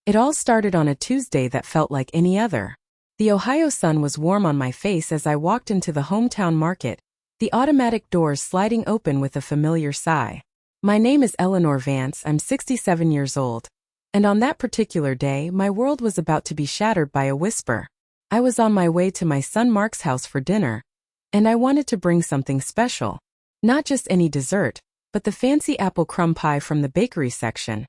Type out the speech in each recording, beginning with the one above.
It all started on a Tuesday that felt like any other. The Ohio sun was warm on my face as I walked into the hometown market, the automatic doors sliding open with a familiar sigh. My name is Eleanor Vance, I'm 67 years old. And on that particular day, my world was about to be shattered by a whisper. I was on my way to my son Mark's house for dinner, and I wanted to bring something special. Not just any dessert, but the fancy apple crumb pie from the bakery section.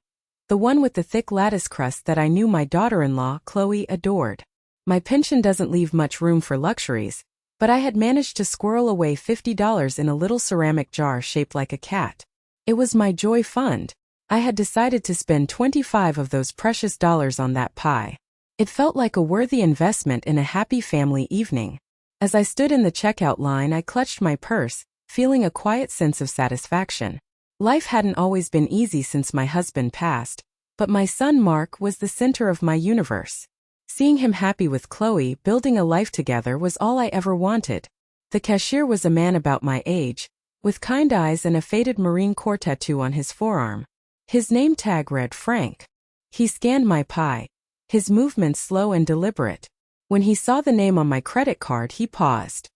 The one with the thick lattice crust that I knew my daughter-in-law, Chloe, adored. My pension doesn't leave much room for luxuries, but I had managed to squirrel away $50 in a little ceramic jar shaped like a cat. It was my joy fund. I had decided to spend 25 of those precious dollars on that pie. It felt like a worthy investment in a happy family evening. As I stood in the checkout line, I clutched my purse, feeling a quiet sense of satisfaction. Life hadn't always been easy since my husband passed, but my son Mark was the center of my universe. Seeing him happy with Chloe, building a life together was all I ever wanted. The cashier was a man about my age, with kind eyes and a faded Marine Corps tattoo on his forearm. His name tag read Frank. He scanned my pie, his movements slow and deliberate. When he saw the name on my credit card, he paused.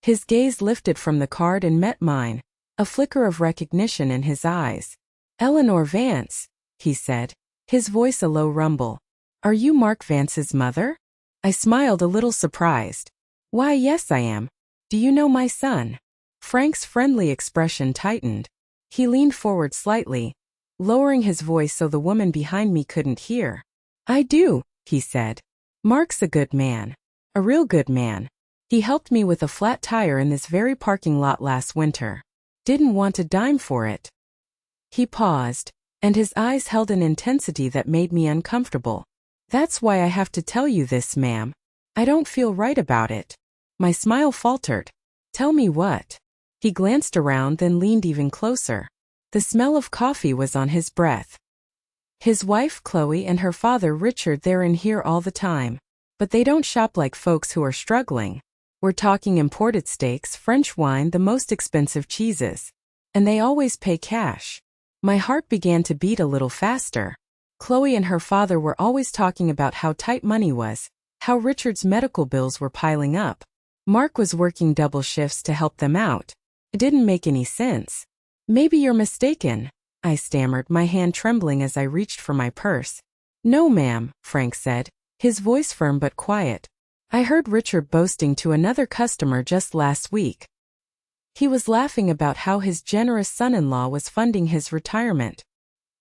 His gaze lifted from the card and met mine, a flicker of recognition in his eyes. "Eleanor Vance," he said, his voice a low rumble. "Are you Mark Vance's mother?" I smiled, a little surprised. "Why, yes, I am. Do you know my son?" Frank's friendly expression tightened. He leaned forward slightly, lowering his voice so the woman behind me couldn't hear. "I do," he said. "Mark's a good man. A real good man. He helped me with a flat tire in this very parking lot last winter. Didn't want a dime for it." He paused, and his eyes held an intensity that made me uncomfortable. "That's why I have to tell you this, ma'am. I don't feel right about it." My smile faltered. "Tell me what?" He glanced around, then leaned even closer. The smell of coffee was on his breath. His wife, Chloe, and her father, Richard, they're in here all the time. But they don't shop like folks who are struggling. We're talking imported steaks, French wine, the most expensive cheeses. And they always pay cash. My heart began to beat a little faster. Chloe and her father were always talking about how tight money was, how Richard's medical bills were piling up. Mark was working double shifts to help them out. It didn't make any sense. "Maybe you're mistaken," I stammered, my hand trembling as I reached for my purse. "No, ma'am," Frank said, his voice firm but quiet. "I heard Richard boasting to another customer just last week. He was laughing about how his generous son-in-law was funding his retirement.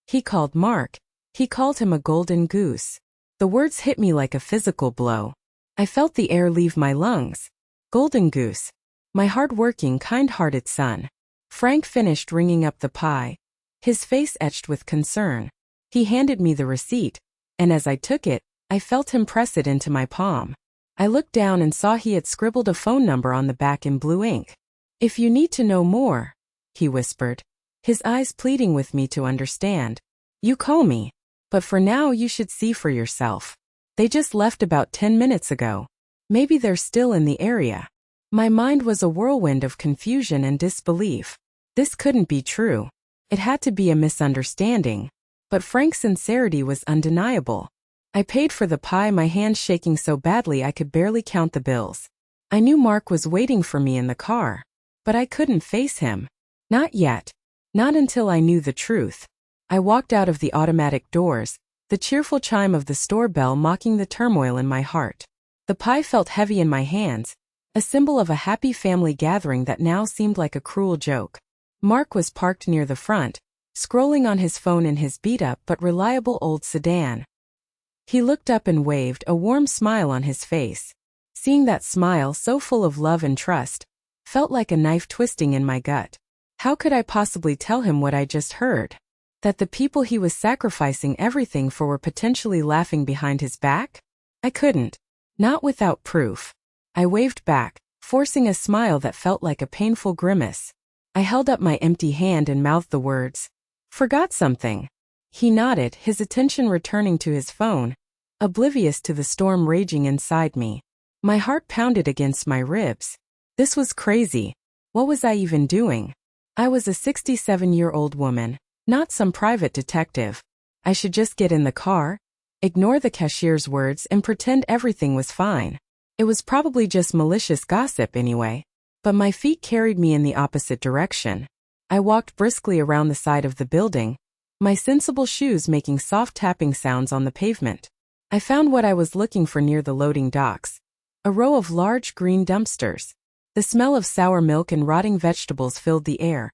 He called him a golden goose." The words hit me like a physical blow. I felt the air leave my lungs. Golden goose. My hard-working, kind-hearted son. Frank finished ringing up the pie, his face etched with concern. He handed me the receipt, and as I took it, I felt him press it into my palm. I looked down and saw he had scribbled a phone number on the back in blue ink. "If you need to know more," he whispered, his eyes pleading with me to understand, "you call me. But for now you should see for yourself. They just left about 10 minutes ago. Maybe they're still in the area." My mind was a whirlwind of confusion and disbelief. This couldn't be true. It had to be a misunderstanding. But Frank's sincerity was undeniable. I paid for the pie, my hands shaking so badly I could barely count the bills. I knew Mark was waiting for me in the car. But I couldn't face him. Not yet. Not until I knew the truth. I walked out of the automatic doors, the cheerful chime of the store bell mocking the turmoil in my heart. The pie felt heavy in my hands, a symbol of a happy family gathering that now seemed like a cruel joke. Mark was parked near the front, scrolling on his phone in his beat-up but reliable old sedan. He looked up and waved, a warm smile on his face. Seeing that smile, so full of love and trust, felt like a knife twisting in my gut. How could I possibly tell him what I just heard? That the people he was sacrificing everything for were potentially laughing behind his back? I couldn't. Not without proof. I waved back, forcing a smile that felt like a painful grimace. I held up my empty hand and mouthed the words, "Forgot something." He nodded, his attention returning to his phone, oblivious to the storm raging inside me. My heart pounded against my ribs. This was crazy. What was I even doing? I was a 67-year-old woman, not some private detective. I should just get in the car, ignore the cashier's words and pretend everything was fine. It was probably just malicious gossip anyway. But my feet carried me in the opposite direction. I walked briskly around the side of the building, my sensible shoes making soft tapping sounds on the pavement. I found what I was looking for near the loading docks. A row of large green dumpsters. The smell of sour milk and rotting vegetables filled the air,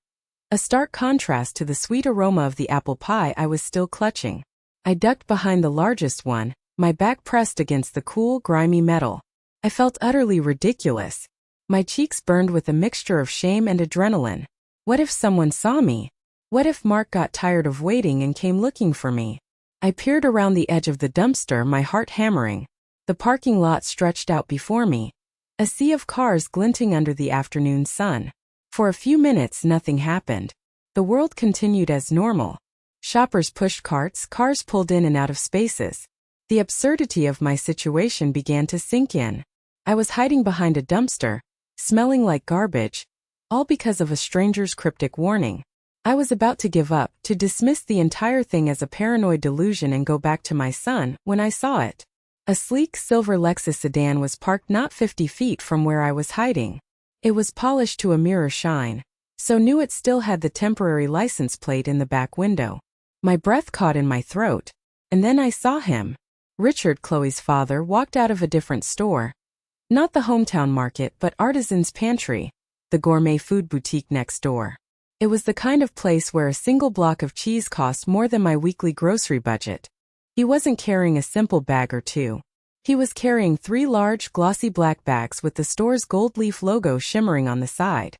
a stark contrast to the sweet aroma of the apple pie I was still clutching. I ducked behind the largest one, my back pressed against the cool, grimy metal. I felt utterly ridiculous. My cheeks burned with a mixture of shame and adrenaline. What if someone saw me? What if Mark got tired of waiting and came looking for me? I peered around the edge of the dumpster, my heart hammering. The parking lot stretched out before me, a sea of cars glinting under the afternoon sun. For a few minutes nothing happened. The world continued as normal. Shoppers pushed carts, cars pulled in and out of spaces. The absurdity of my situation began to sink in. I was hiding behind a dumpster, smelling like garbage, all because of a stranger's cryptic warning. I was about to give up, to dismiss the entire thing as a paranoid delusion and go back to my son, when I saw it. A sleek silver Lexus sedan was parked not 50 feet from where I was hiding. It was polished to a mirror shine, so new it still had the temporary license plate in the back window. My breath caught in my throat, and then I saw him. Richard, Chloe's father, walked out of a different store. Not the hometown market, but Artisan's Pantry, the gourmet food boutique next door. It was the kind of place where a single block of cheese cost more than my weekly grocery budget. He wasn't carrying a simple bag or two. He was carrying 3 large, glossy black bags with the store's gold leaf logo shimmering on the side.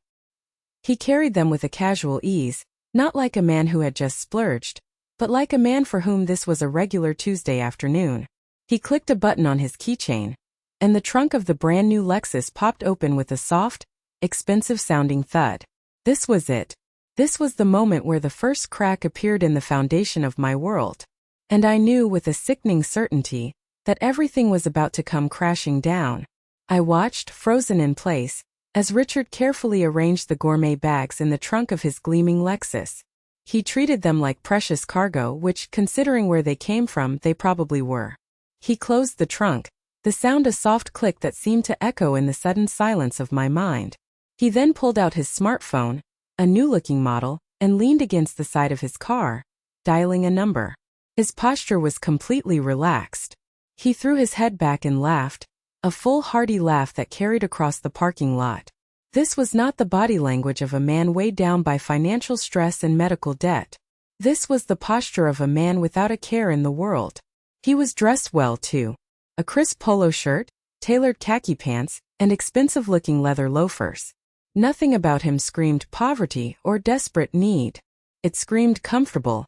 He carried them with a casual ease, not like a man who had just splurged, but like a man for whom this was a regular Tuesday afternoon. He clicked a button on his keychain, and the trunk of the brand-new Lexus popped open with a soft, expensive-sounding thud. This was it. This was the moment where the first crack appeared in the foundation of my world. And I knew with a sickening certainty that everything was about to come crashing down. I watched, frozen in place, as Richard carefully arranged the gourmet bags in the trunk of his gleaming Lexus. He treated them like precious cargo, which, considering where they came from, they probably were. He closed the trunk, the sound a soft click that seemed to echo in the sudden silence of my mind. He then pulled out his smartphone, a new-looking model, and leaned against the side of his car, dialing a number. His posture was completely relaxed. He threw his head back and laughed, a full, hearty laugh that carried across the parking lot. This was not the body language of a man weighed down by financial stress and medical debt. This was the posture of a man without a care in the world. He was dressed well, too. A crisp polo shirt, tailored khaki pants, and expensive-looking leather loafers. Nothing about him screamed poverty or desperate need. It screamed comfortable,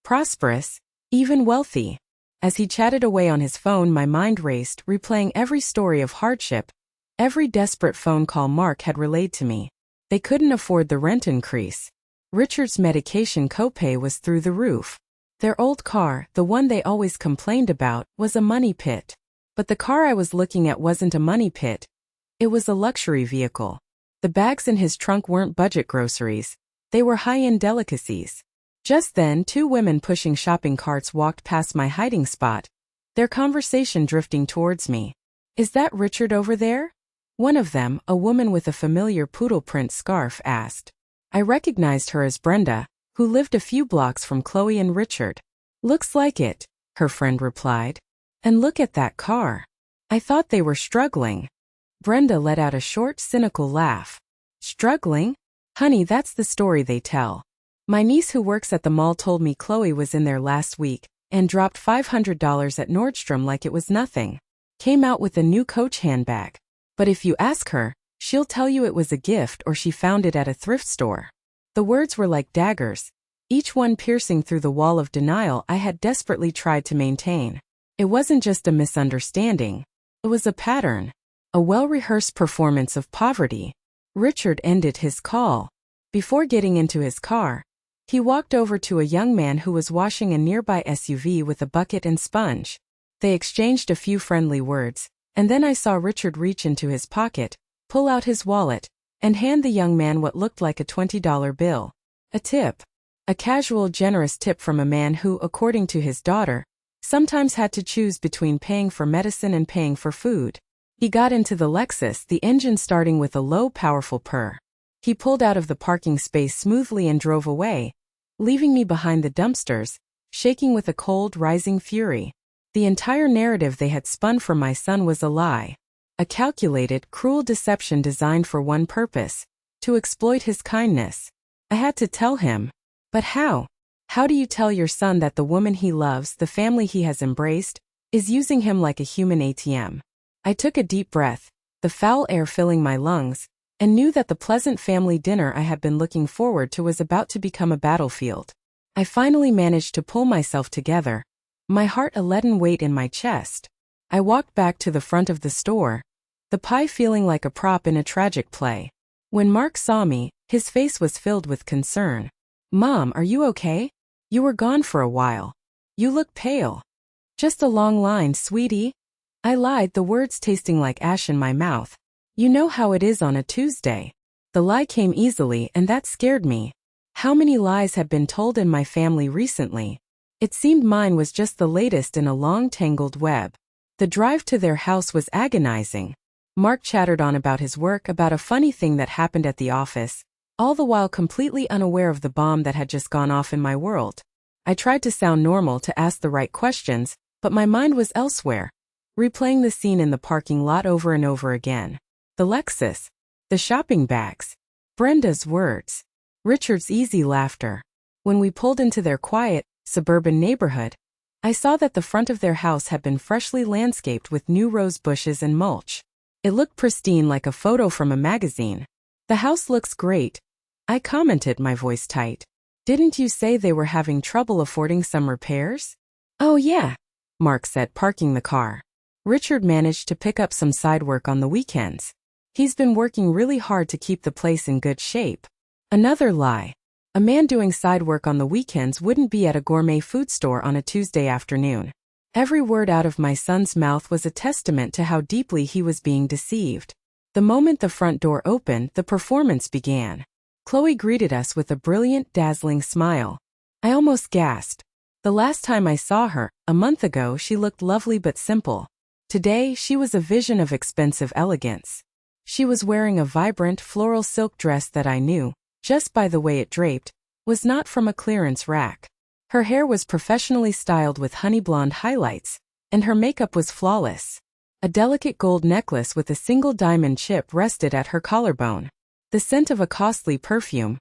prosperous, even wealthy. As he chatted away on his phone, my mind raced, replaying every story of hardship, every desperate phone call Mark had relayed to me. They couldn't afford the rent increase. Richard's medication copay was through the roof. Their old car, the one they always complained about, was a money pit. But the car I was looking at wasn't a money pit. It was a luxury vehicle. The bags in his trunk weren't budget groceries. They were high-end delicacies. Just then, 2 women pushing shopping carts walked past my hiding spot, their conversation drifting towards me. "Is that Richard over there?" One of them, a woman with a familiar poodle print scarf, asked. I recognized her as Brenda, who lived a few blocks from Chloe and Richard. "Looks like it," her friend replied. "And look at that car. I thought they were struggling." Brenda let out a short, cynical laugh. "Struggling? Honey, that's the story they tell. My niece who works at the mall told me Chloe was in there last week and dropped $500 at Nordstrom like it was nothing. Came out with a new Coach handbag. But if you ask her, she'll tell you it was a gift or she found it at a thrift store." The words were like daggers, each one piercing through the wall of denial I had desperately tried to maintain. It wasn't just a misunderstanding. It was a pattern. A well-rehearsed performance of poverty. Richard ended his call. Before getting into his car, he walked over to a young man who was washing a nearby SUV with a bucket and sponge. They exchanged a few friendly words, and then I saw Richard reach into his pocket, pull out his wallet, and hand the young man what looked like a $20 bill. A tip. A casual, generous tip from a man who, according to his daughter, Sometimes had to choose between paying for medicine and paying for food. He got into the Lexus, the engine starting with a low, powerful purr. He pulled out of the parking space smoothly and drove away, leaving me behind the dumpsters, shaking with a cold, rising fury. The entire narrative they had spun for my son was a lie. A calculated, cruel deception designed for one purpose: to exploit his kindness. I had to tell him. But how? How do you tell your son that the woman he loves, the family he has embraced, is using him like a human ATM? I took a deep breath, the foul air filling my lungs, and knew that the pleasant family dinner I had been looking forward to was about to become a battlefield. I finally managed to pull myself together, my heart a leaden weight in my chest. I walked back to the front of the store, the pie feeling like a prop in a tragic play. When Mark saw me, his face was filled with concern. "Mom, are you okay? You were gone for a while. You look pale." "Just a long line, sweetie." I lied, the words tasting like ash in my mouth. "You know how it is on a Tuesday." The lie came easily, and that scared me. How many lies had been told in my family recently? It seemed mine was just the latest in a long tangled web. The drive to their house was agonizing. Mark chattered on about his work, about a funny thing that happened at the office, all the while completely unaware of the bomb that had just gone off in my world. I tried to sound normal, to ask the right questions, but my mind was elsewhere, replaying the scene in the parking lot over and over again. The Lexus, the shopping bags, Brenda's words, Richard's easy laughter. When we pulled into their quiet, suburban neighborhood, I saw that the front of their house had been freshly landscaped with new rose bushes and mulch. It looked pristine, like a photo from a magazine. "The house looks great," I commented, my voice tight. "Didn't you say they were having trouble affording some repairs?" "Oh yeah," Mark said, parking the car. "Richard managed to pick up some side work on the weekends. He's been working really hard to keep the place in good shape." Another lie. A man doing side work on the weekends wouldn't be at a gourmet food store on a Tuesday afternoon. Every word out of my son's mouth was a testament to how deeply he was being deceived. The moment the front door opened, the performance began. Chloe greeted us with a brilliant, dazzling smile. I almost gasped. The last time I saw her, a month ago, she looked lovely but simple. Today, she was a vision of expensive elegance. She was wearing a vibrant, floral silk dress that I knew, just by the way it draped, was not from a clearance rack. Her hair was professionally styled with honey blonde highlights, and her makeup was flawless. A delicate gold necklace with a single diamond chip rested at her collarbone. The scent of a costly perfume,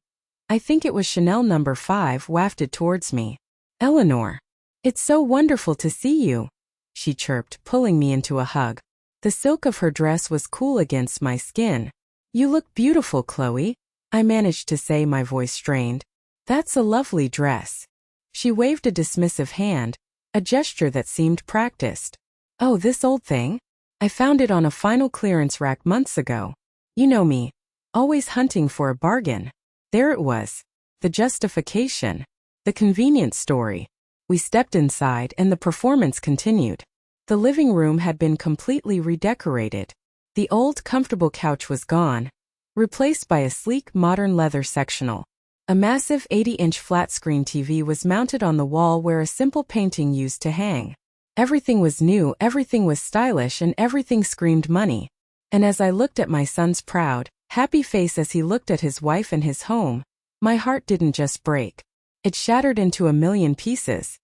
I think it was Chanel No. 5, wafted towards me. "Eleanor, it's so wonderful to see you," she chirped, pulling me into a hug. The silk of her dress was cool against my skin. "You look beautiful, Chloe," I managed to say, my voice strained. "That's a lovely dress." She waved a dismissive hand, a gesture that seemed practiced. "Oh, this old thing? I found it on a final clearance rack months ago. You know me, always hunting for a bargain." There it was. The justification. The convenience story. We stepped inside and the performance continued. The living room had been completely redecorated. The old, comfortable couch was gone, replaced by a sleek, modern leather sectional. A massive 80-inch flat-screen TV was mounted on the wall where a simple painting used to hang. Everything was new, everything was stylish, and everything screamed money. And as I looked at my son's proud, happy face as he looked at his wife and his home, my heart didn't just break. It shattered into a million pieces.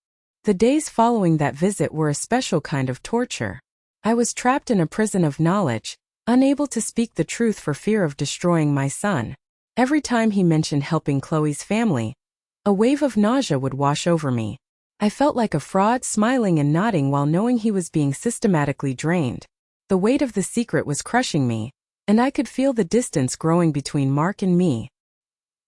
The days following that visit were a special kind of torture. I was trapped in a prison of knowledge, unable to speak the truth for fear of destroying my son. Every time he mentioned helping Chloe's family, a wave of nausea would wash over me. I felt like a fraud, smiling and nodding while knowing he was being systematically drained. The weight of the secret was crushing me, and I could feel the distance growing between Mark and me.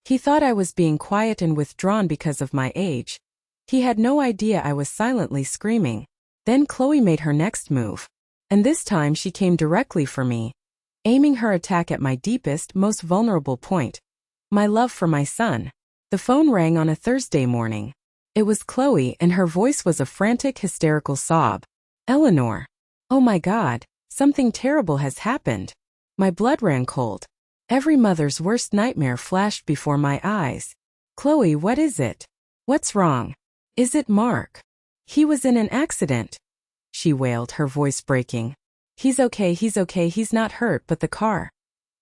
He thought I was being quiet and withdrawn because of my age. He had no idea I was silently screaming. Then Chloe made her next move. And this time she came directly for me, aiming her attack at my deepest, most vulnerable point: my love for my son. The phone rang on a Thursday morning. It was Chloe, and her voice was a frantic, hysterical sob. "Eleanor. Oh my God, something terrible has happened." My blood ran cold. Every mother's worst nightmare flashed before my eyes. "Chloe, what is it? What's wrong? Is it Mark?" He was in an accident, she wailed, her voice breaking. He's okay, he's not hurt, but the car.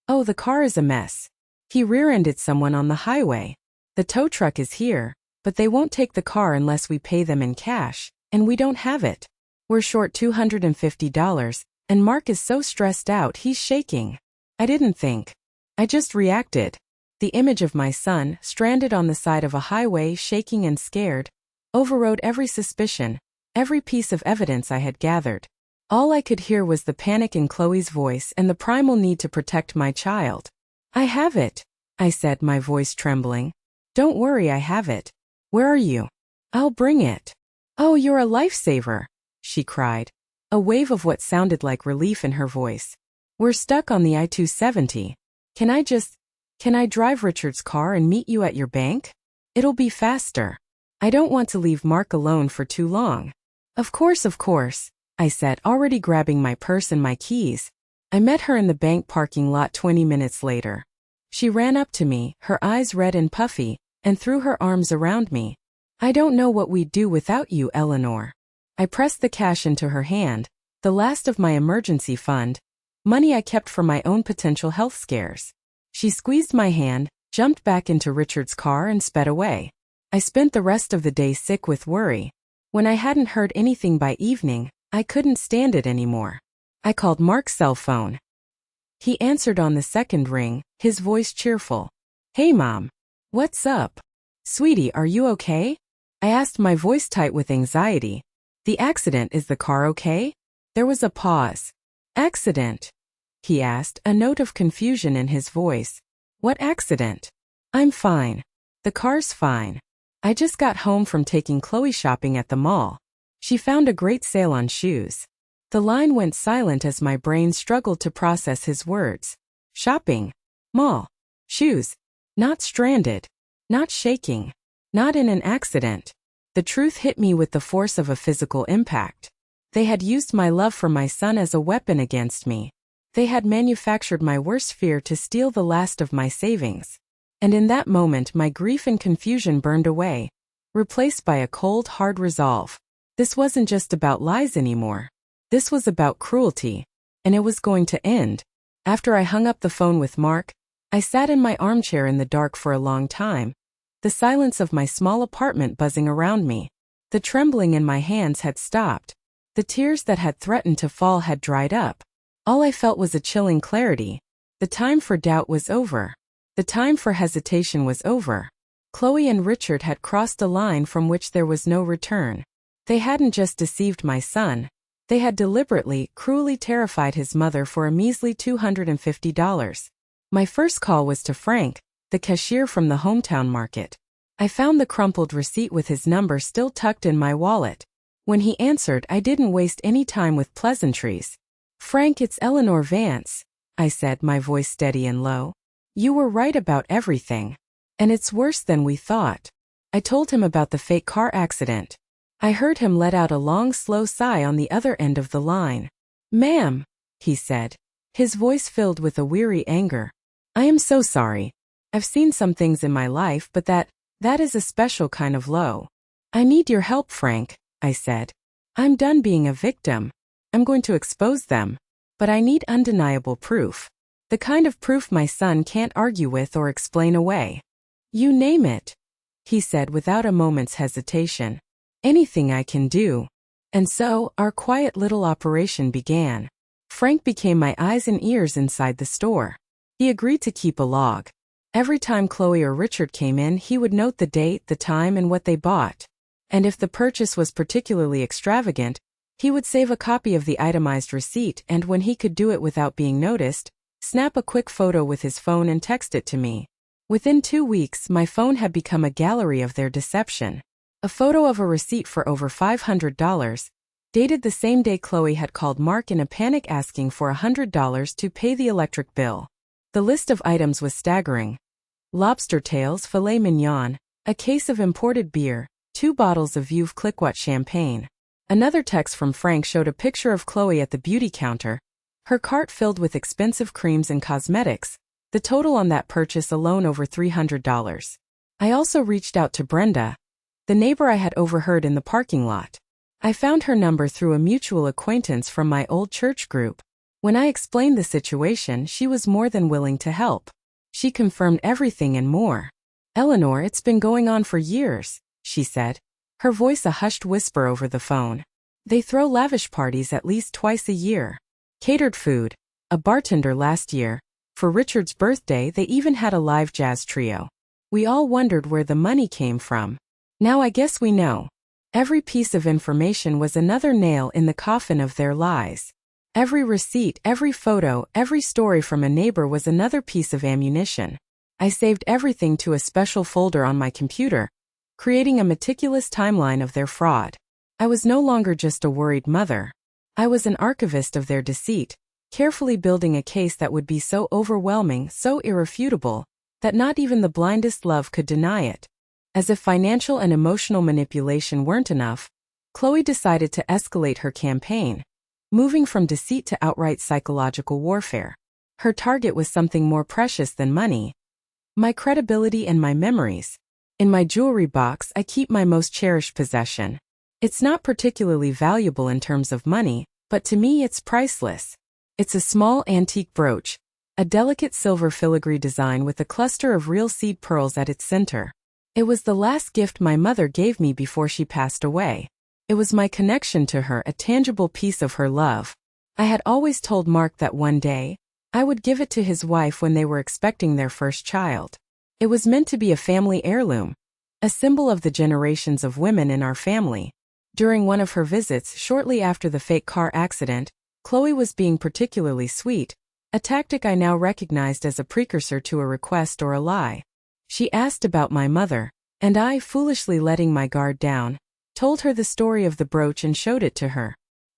Oh, the car is a mess. He rear-ended someone on the highway. The tow truck is here, but they won't take the car unless we pay them in cash, and we don't have it. We're short $250, and Mark is so stressed out he's shaking. I didn't think. I just reacted. The image of my son, stranded on the side of a highway, shaking and scared, overrode every suspicion, every piece of evidence I had gathered. All I could hear was the panic in Chloe's voice and the primal need to protect my child. I have it, I said, my voice trembling. Don't worry, I have it. Where are you? I'll bring it. Oh, you're a lifesaver, she cried, a wave of what sounded like relief in her voice. We're stuck on the I-270. Can I drive Richard's car and meet you at your bank? It'll be faster. I don't want to leave Mark alone for too long. Of course, I said, already grabbing my purse and my keys. I met her in the bank parking lot 20 minutes later. She ran up to me, her eyes red and puffy, and threw her arms around me. I don't know what we'd do without you, Eleanor. I pressed the cash into her hand, the last of my emergency fund, money I kept for my own potential health scares. She squeezed my hand, jumped back into Richard's car and sped away. I spent the rest of the day sick with worry. When I hadn't heard anything by evening, I couldn't stand it anymore. I called Mark's cell phone. He answered on the second ring, his voice cheerful. Hey, Mom. What's up? Sweetie, are you okay? I asked, my voice tight with anxiety. The accident, is the car okay? There was a pause. Accident? He asked, a note of confusion in his voice. What accident? I'm fine. The car's fine. I just got home from taking Chloe shopping at the mall. She found a great sale on shoes. The line went silent as my brain struggled to process his words. Shopping. Mall. Shoes. Not stranded. Not shaking. Not in an accident. The truth hit me with the force of a physical impact. They had used my love for my son as a weapon against me. They had manufactured my worst fear to steal the last of my savings. And in that moment my grief and confusion burned away, replaced by a cold, hard resolve. This wasn't just about lies anymore. This was about cruelty. And it was going to end. After I hung up the phone with Mark, I sat in my armchair in the dark for a long time, the silence of my small apartment buzzing around me. The trembling in my hands had stopped. The tears that had threatened to fall had dried up. All I felt was a chilling clarity. The time for doubt was over. The time for hesitation was over. Chloe and Richard had crossed a line from which there was no return. They hadn't just deceived my son. They had deliberately, cruelly terrified his mother for a measly $250. My first call was to Frank, the cashier from the hometown market. I found the crumpled receipt with his number still tucked in my wallet. When he answered, I didn't waste any time with pleasantries. Frank, it's Eleanor Vance, I said, my voice steady and low. You were right about everything. And it's worse than we thought. I told him about the fake car accident. I heard him let out a long, slow sigh on the other end of the line. Ma'am, he said, his voice filled with a weary anger. I am so sorry. I've seen some things in my life, but that is a special kind of low. I need your help, Frank, I said. I'm done being a victim. I'm going to expose them. But I need undeniable proof. The kind of proof my son can't argue with or explain away. You name it, he said without a moment's hesitation. Anything I can do. And so, our quiet little operation began. Frank became my eyes and ears inside the store. He agreed to keep a log. Every time Chloe or Richard came in, he would note the date, the time, and what they bought. And if the purchase was particularly extravagant, he would save a copy of the itemized receipt and, when he could do it without being noticed, snap a quick photo with his phone and text it to me. Within 2 weeks, my phone had become a gallery of their deception. A photo of a receipt for over $500, dated the same day Chloe had called Mark in a panic asking for $100 to pay the electric bill. The list of items was staggering. Lobster tails, filet mignon, a case of imported beer, 2 bottles of Veuve Clicquot champagne. Another text from Frank showed a picture of Chloe at the beauty counter, her cart filled with expensive creams and cosmetics, the total on that purchase alone over $300. I also reached out to Brenda, the neighbor I had overheard in the parking lot. I found her number through a mutual acquaintance from my old church group. When I explained the situation, she was more than willing to help. She confirmed everything and more. "Eleanor, it's been going on for years," she said, her voice a hushed whisper over the phone. "They throw lavish parties at least twice a year. Catered food, a bartender last year. For Richard's birthday, they even had a live jazz trio. We all wondered where the money came from. Now I guess we know." Every piece of information was another nail in the coffin of their lies. Every receipt, every photo, every story from a neighbor was another piece of ammunition. I saved everything to a special folder on my computer, creating a meticulous timeline of their fraud. I was no longer just a worried mother. I was an archivist of their deceit, carefully building a case that would be so overwhelming, so irrefutable, that not even the blindest love could deny it. As if financial and emotional manipulation weren't enough, Chloe decided to escalate her campaign, moving from deceit to outright psychological warfare. Her target was something more precious than money: my credibility and my memories. In my jewelry box, I keep my most cherished possession. It's not particularly valuable in terms of money, but to me it's priceless. It's a small antique brooch, a delicate silver filigree design with a cluster of real seed pearls at its center. It was the last gift my mother gave me before she passed away. It was my connection to her, a tangible piece of her love. I had always told Mark that one day, I would give it to his wife when they were expecting their first child. It was meant to be a family heirloom, a symbol of the generations of women in our family. During one of her visits shortly after the fake car accident, Chloe was being particularly sweet, a tactic I now recognized as a precursor to a request or a lie. She asked about my mother, and I, foolishly letting my guard down, told her the story of the brooch and showed it to her.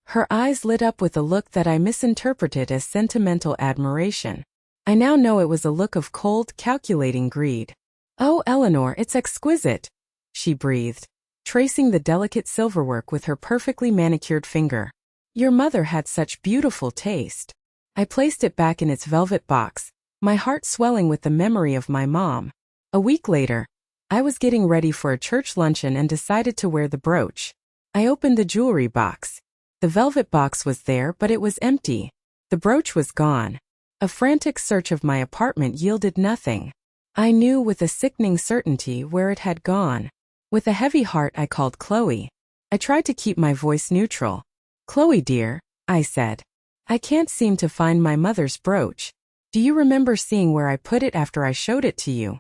Her eyes lit up with a look that I misinterpreted as sentimental admiration. I now know it was a look of cold, calculating greed. "Oh, Eleanor, it's exquisite," she breathed, tracing the delicate silverwork with her perfectly manicured finger. "Your mother had such beautiful taste." I placed it back in its velvet box, my heart swelling with the memory of my mom. A week later, I was getting ready for a church luncheon and decided to wear the brooch. I opened the jewelry box. The velvet box was there, but it was empty. The brooch was gone. A frantic search of my apartment yielded nothing. I knew with a sickening certainty where it had gone. With a heavy heart, I called Chloe. I tried to keep my voice neutral. "Chloe, dear," I said, "I can't seem to find my mother's brooch. Do you remember seeing where I put it after I showed it to you?"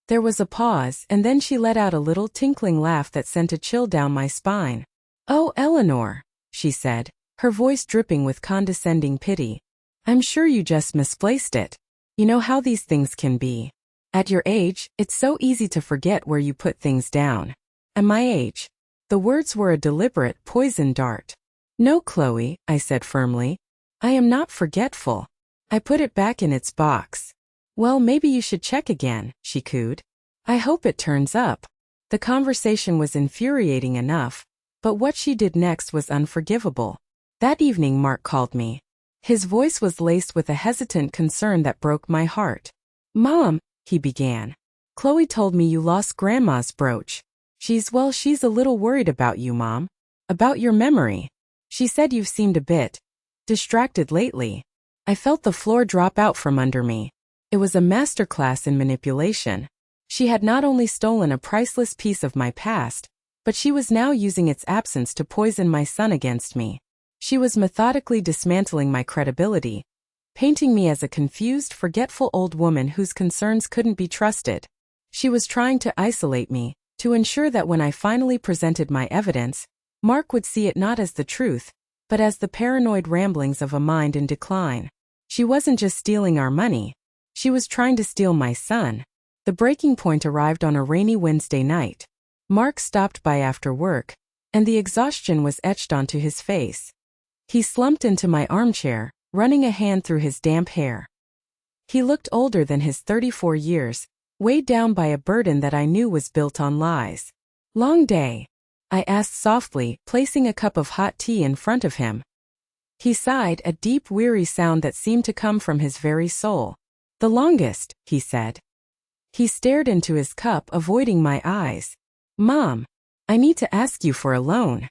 There was a pause, and then she let out a little tinkling laugh that sent a chill down my spine. "Oh, Eleanor," she said, her voice dripping with condescending pity. "I'm sure you just misplaced it. You know how these things can be. At your age, it's so easy to forget where you put things down." At my age. The words were a deliberate, poisoned dart. "No, Chloe," I said firmly. "I am not forgetful. I put it back in its box." "Well, maybe you should check again," she cooed. "I hope it turns up." The conversation was infuriating enough, but what she did next was unforgivable. That evening Mark called me. His voice was laced with a hesitant concern that broke my heart. "Mom," he began. "Chloe told me you lost Grandma's brooch. She's a little worried about you, Mom. About your memory. She said you've seemed a bit distracted lately." I felt the floor drop out from under me. It was a masterclass in manipulation. She had not only stolen a priceless piece of my past, but she was now using its absence to poison my son against me. She was methodically dismantling my credibility, painting me as a confused, forgetful old woman whose concerns couldn't be trusted. She was trying to isolate me, to ensure that when I finally presented my evidence, Mark would see it not as the truth, but as the paranoid ramblings of a mind in decline. She wasn't just stealing our money. She was trying to steal my son. The breaking point arrived on a rainy Wednesday night. Mark stopped by after work, and the exhaustion was etched onto his face. He slumped into my armchair, running a hand through his damp hair. He looked older than his 34 years, weighed down by a burden that I knew was built on lies. "Long day?" I asked softly, placing a cup of hot tea in front of him. He sighed, a deep, weary sound that seemed to come from his very soul. "The longest," he said. He stared into his cup, avoiding my eyes. "Mom, I need to ask you for a loan."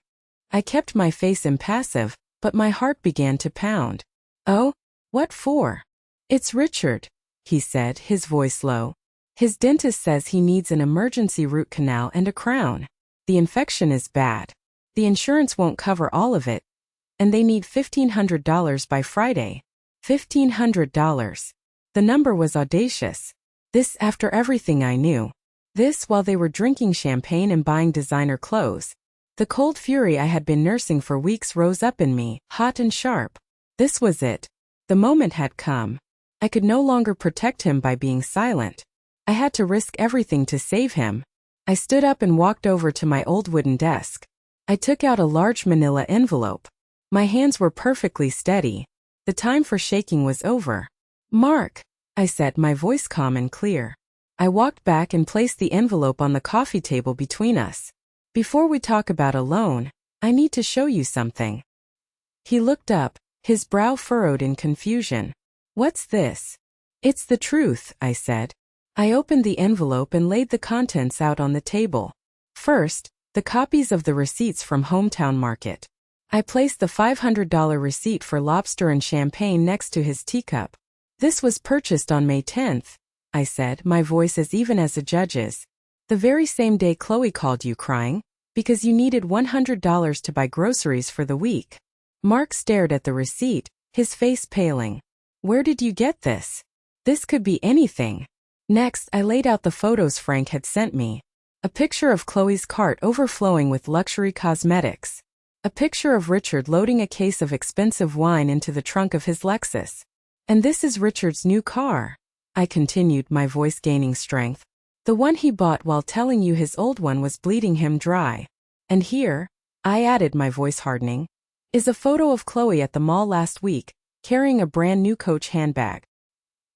I kept my face impassive, but my heart began to pound. Oh? What for? It's Richard, he said, his voice low. His dentist says he needs an emergency root canal and a crown. The infection is bad. The insurance won't cover all of it, and they need $1,500 by Friday. $1,500. The number was audacious. This after everything I knew. This while they were drinking champagne and buying designer clothes. The cold fury I had been nursing for weeks rose up in me, hot and sharp. This was it. The moment had come. I could no longer protect him by being silent. I had to risk everything to save him. I stood up and walked over to my old wooden desk. I took out a large manila envelope. My hands were perfectly steady. The time for shaking was over. Mark, I said, my voice calm and clear. I walked back and placed the envelope on the coffee table between us. Before we talk about a loan, I need to show you something. He looked up, his brow furrowed in confusion. What's this? It's the truth, I said. I opened the envelope and laid the contents out on the table. First, the copies of the receipts from Hometown Market. I placed the $500 receipt for lobster and champagne next to his teacup. This was purchased on May 10th, I said, my voice as even as a judge's. The very same day Chloe called you crying, because you needed $100 to buy groceries for the week. Mark stared at the receipt, his face paling. Where did you get this? This could be anything. Next, I laid out the photos Frank had sent me. A picture of Chloe's cart overflowing with luxury cosmetics. A picture of Richard loading a case of expensive wine into the trunk of his Lexus. And this is Richard's new car, I continued, my voice gaining strength. The one he bought while telling you his old one was bleeding him dry. And here, I added, my voice hardening, is a photo of Chloe at the mall last week, carrying a brand new Coach handbag.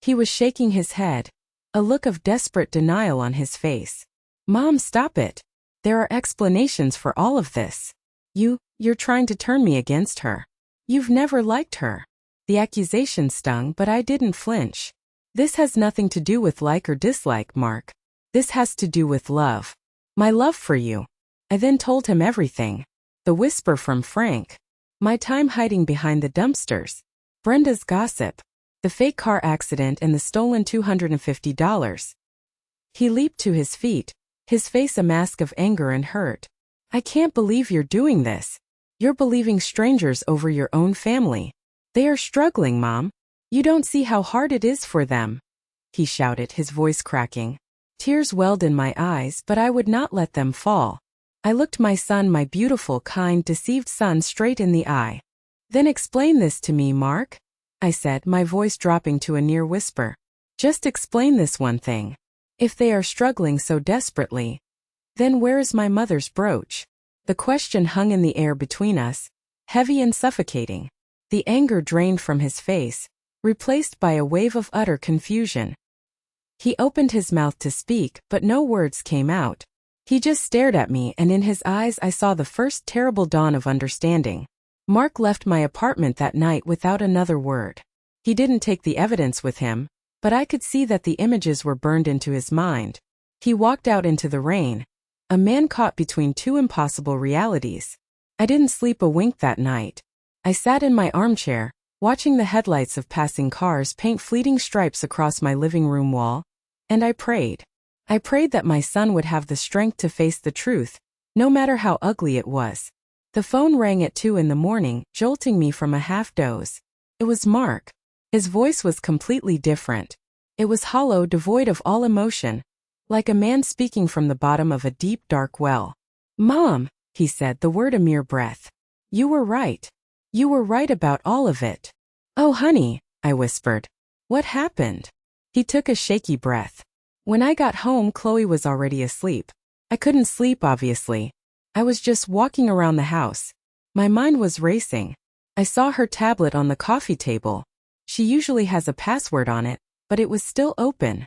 He was shaking his head, a look of desperate denial on his face. Mom, stop it. There are explanations for all of this. You're trying to turn me against her. You've never liked her. The accusation stung, but I didn't flinch. This has nothing to do with like or dislike, Mark. This has to do with love. My love for you. I then told him everything. The whisper from Frank. My time hiding behind the dumpsters. Brenda's gossip. The fake car accident and the stolen $250. He leaped to his feet, his face a mask of anger and hurt. I can't believe you're doing this. You're believing strangers over your own family. They are struggling, Mom. You don't see how hard it is for them. He shouted, his voice cracking. Tears welled in my eyes, but I would not let them fall. I looked my son, my beautiful, kind, deceived son, straight in the eye. Then explain this to me, Mark, I said, my voice dropping to a near whisper. Just explain this one thing. If they are struggling so desperately, then where is my mother's brooch? The question hung in the air between us, heavy and suffocating. The anger drained from his face, replaced by a wave of utter confusion. He opened his mouth to speak, but no words came out. He just stared at me, and in his eyes I saw the first terrible dawn of understanding. Mark left my apartment that night without another word. He didn't take the evidence with him, but I could see that the images were burned into his mind. He walked out into the rain, a man caught between two impossible realities. I didn't sleep a wink that night. I sat in my armchair, watching the headlights of passing cars paint fleeting stripes across my living room wall, and I prayed. I prayed that my son would have the strength to face the truth, no matter how ugly it was. The phone rang at 2 a.m, jolting me from a half-doze. It was Mark. His voice was completely different. It was hollow, devoid of all emotion, like a man speaking from the bottom of a deep, dark well. Mom, he said, the word a mere breath. You were right. You were right about all of it. Oh, honey, I whispered. What happened? He took a shaky breath. When I got home, Chloe was already asleep. I couldn't sleep, obviously. I was just walking around the house. My mind was racing. I saw her tablet on the coffee table. She usually has a password on it, but it was still open.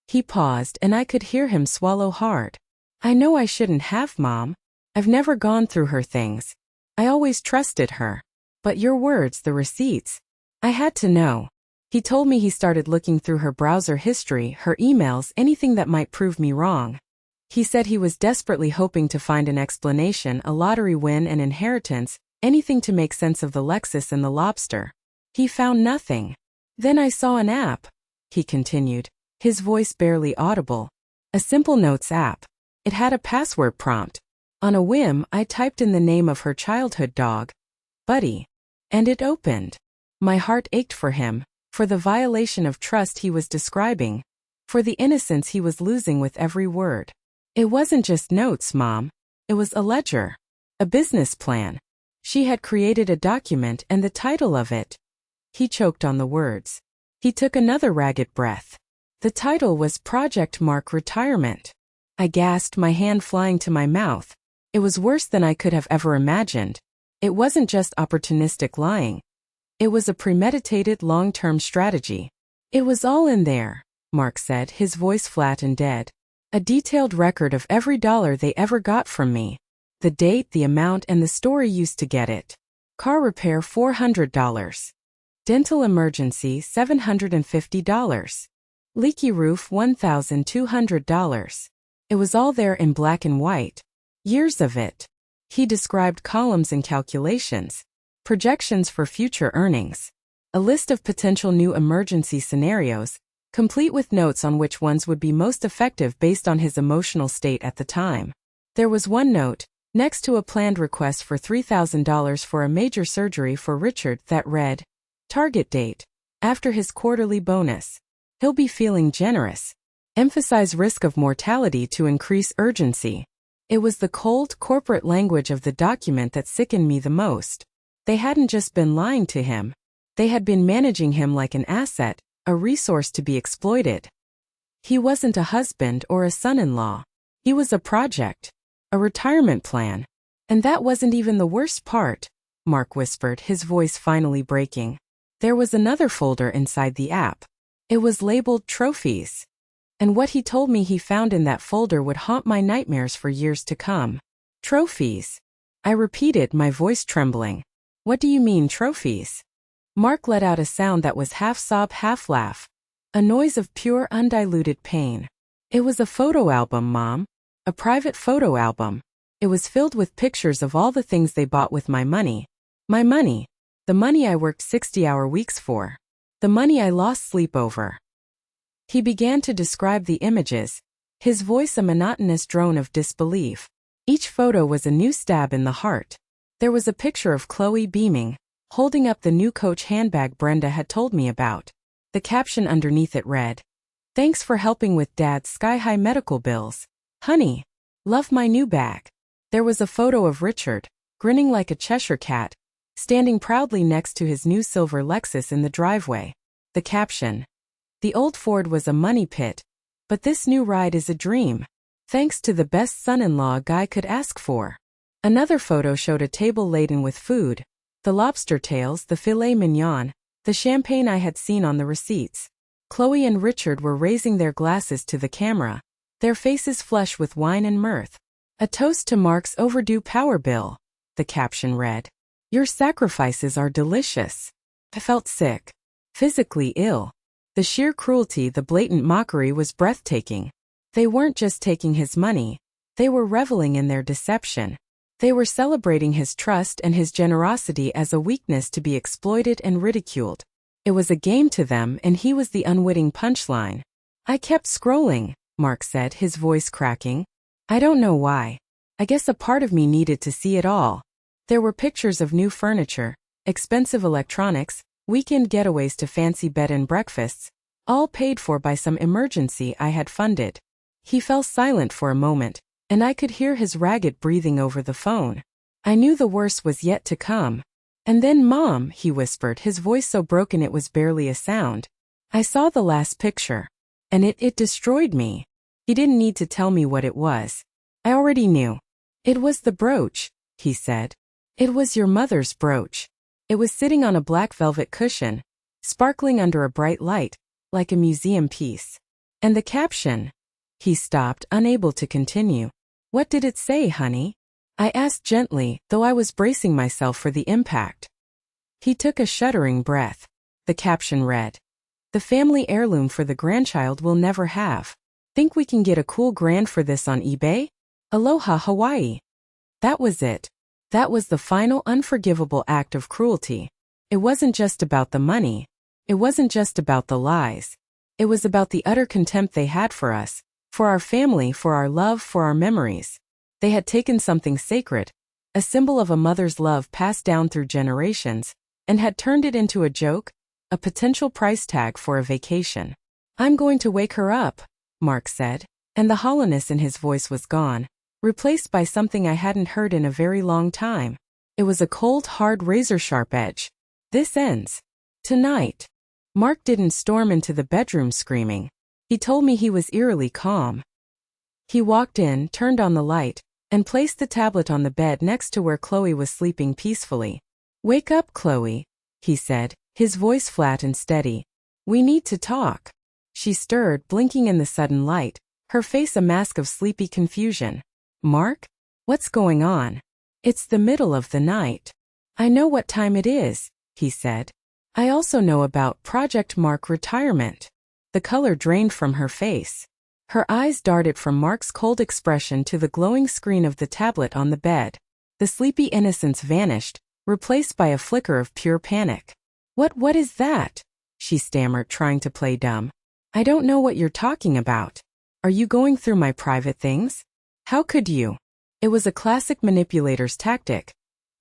He paused, and I could hear him swallow hard. I know I shouldn't have, Mom. I've never gone through her things. I always trusted her. But your words, the receipts. I had to know. He told me he started looking through her browser history, her emails, anything that might prove me wrong. He said he was desperately hoping to find an explanation, a lottery win, an inheritance, anything to make sense of the Lexus and the lobster. He found nothing. Then I saw an app, he continued, his voice barely audible. A simple notes app. It had a password prompt. On a whim, I typed in the name of her childhood dog, Buddy, and it opened. My heart ached for him, for the violation of trust he was describing, for the innocence he was losing with every word. It wasn't just notes, Mom. It was a ledger. A business plan. She had created a document and the title of it. He choked on the words. He took another ragged breath. The title was Project Mark Retirement. I gasped, my hand flying to my mouth. It was worse than I could have ever imagined. It wasn't just opportunistic lying. It was a premeditated long-term strategy. It was all in there, Mark said, his voice flat and dead. A detailed record of every dollar they ever got from me. The date, the amount, and the story used to get it. Car repair $400. Dental emergency $750. Leaky roof $1,200. It was all there in black and white. Years of it. He described columns and calculations. Projections for future earnings. A list of potential new emergency scenarios, complete with notes on which ones would be most effective based on his emotional state at the time. There was one note, next to a planned request for $3,000 for a major surgery for Richard, that read, target date, after his quarterly bonus. He'll be feeling generous. Emphasize risk of mortality to increase urgency. It was the cold, corporate language of the document that sickened me the most. They hadn't just been lying to him. They had been managing him like an asset, a resource to be exploited. He wasn't a husband or a son-in-law. He was a project. A retirement plan. And that wasn't even the worst part, Mark whispered, his voice finally breaking. There was another folder inside the app. It was labeled Trophies. And what he told me he found in that folder would haunt my nightmares for years to come. Trophies. I repeated, my voice trembling. What do you mean, trophies? Mark let out a sound that was half sob, half laugh. A noise of pure, undiluted pain. It was a photo album, Mom. A private photo album. It was filled with pictures of all the things they bought with my money. My money. The money I worked 60-hour weeks for. The money I lost sleep over. He began to describe the images, his voice a monotonous drone of disbelief. Each photo was a new stab in the heart. There was a picture of Chloe beaming, holding up the new Coach handbag Brenda had told me about. The caption underneath it read, "Thanks for helping with Dad's sky-high medical bills. Honey, love my new bag." There was a photo of Richard, grinning like a Cheshire cat, standing proudly next to his new silver Lexus in the driveway. The caption, "The old Ford was a money pit, but this new ride is a dream. Thanks to the best son-in-law a guy could ask for." Another photo showed a table laden with food, the lobster tails, the filet mignon, the champagne I had seen on the receipts. Chloe and Richard were raising their glasses to the camera, their faces flush with wine and mirth. "A toast to Mark's overdue power bill," the caption read. "Your sacrifices are delicious." I felt sick, physically ill. The sheer cruelty, the blatant mockery was breathtaking. They weren't just taking his money, they were reveling in their deception. They were celebrating his trust and his generosity as a weakness to be exploited and ridiculed. It was a game to them, and he was the unwitting punchline. "I kept scrolling," Mark said, his voice cracking. "I don't know why. I guess a part of me needed to see it all." There were pictures of new furniture, expensive electronics, weekend getaways to fancy bed and breakfasts, all paid for by some emergency I had funded. He fell silent for a moment, and I could hear his ragged breathing over the phone. I knew the worst was yet to come. "And then, Mom," he whispered, his voice so broken it was barely a sound. "I saw the last picture. And it destroyed me." He didn't need to tell me what it was. I already knew. "It was the brooch," he said. "It was your mother's brooch. It was sitting on a black velvet cushion, sparkling under a bright light, like a museum piece. And the caption." He stopped, unable to continue. "What did it say, honey?" I asked gently, though I was bracing myself for the impact. He took a shuddering breath. The caption read, "The family heirloom for the grandchild we'll never have." Think we can get a cool grand for this on eBay? Aloha Hawaii. That was it. That was the final unforgivable act of cruelty. It wasn't just about the money. It wasn't just about the lies. It was about the utter contempt they had for us, for our family, for our love, for our memories. They had taken something sacred, a symbol of a mother's love passed down through generations, and had turned it into a joke, a potential price tag for a vacation. I'm going to wake her up, Mark said, and the hollowness in his voice was gone, replaced by something I hadn't heard in a very long time. It was a cold, hard, razor-sharp edge. This ends. Tonight. Mark didn't storm into the bedroom screaming. He told me he was eerily calm. He walked in, turned on the light, and placed the tablet on the bed next to where Chloe was sleeping peacefully. Wake up, Chloe, he said, his voice flat and steady. We need to talk. She stirred, blinking in the sudden light, her face a mask of sleepy confusion. Mark? What's going on? It's the middle of the night. I know what time it is, he said. I also know about Project Mark retirement. The color drained from her face. Her eyes darted from Mark's cold expression to the glowing screen of the tablet on the bed. The sleepy innocence vanished, replaced by a flicker of pure panic. What is that? She stammered, trying to play dumb. I don't know what you're talking about. Are you going through my private things? How could you? It was a classic manipulator's tactic.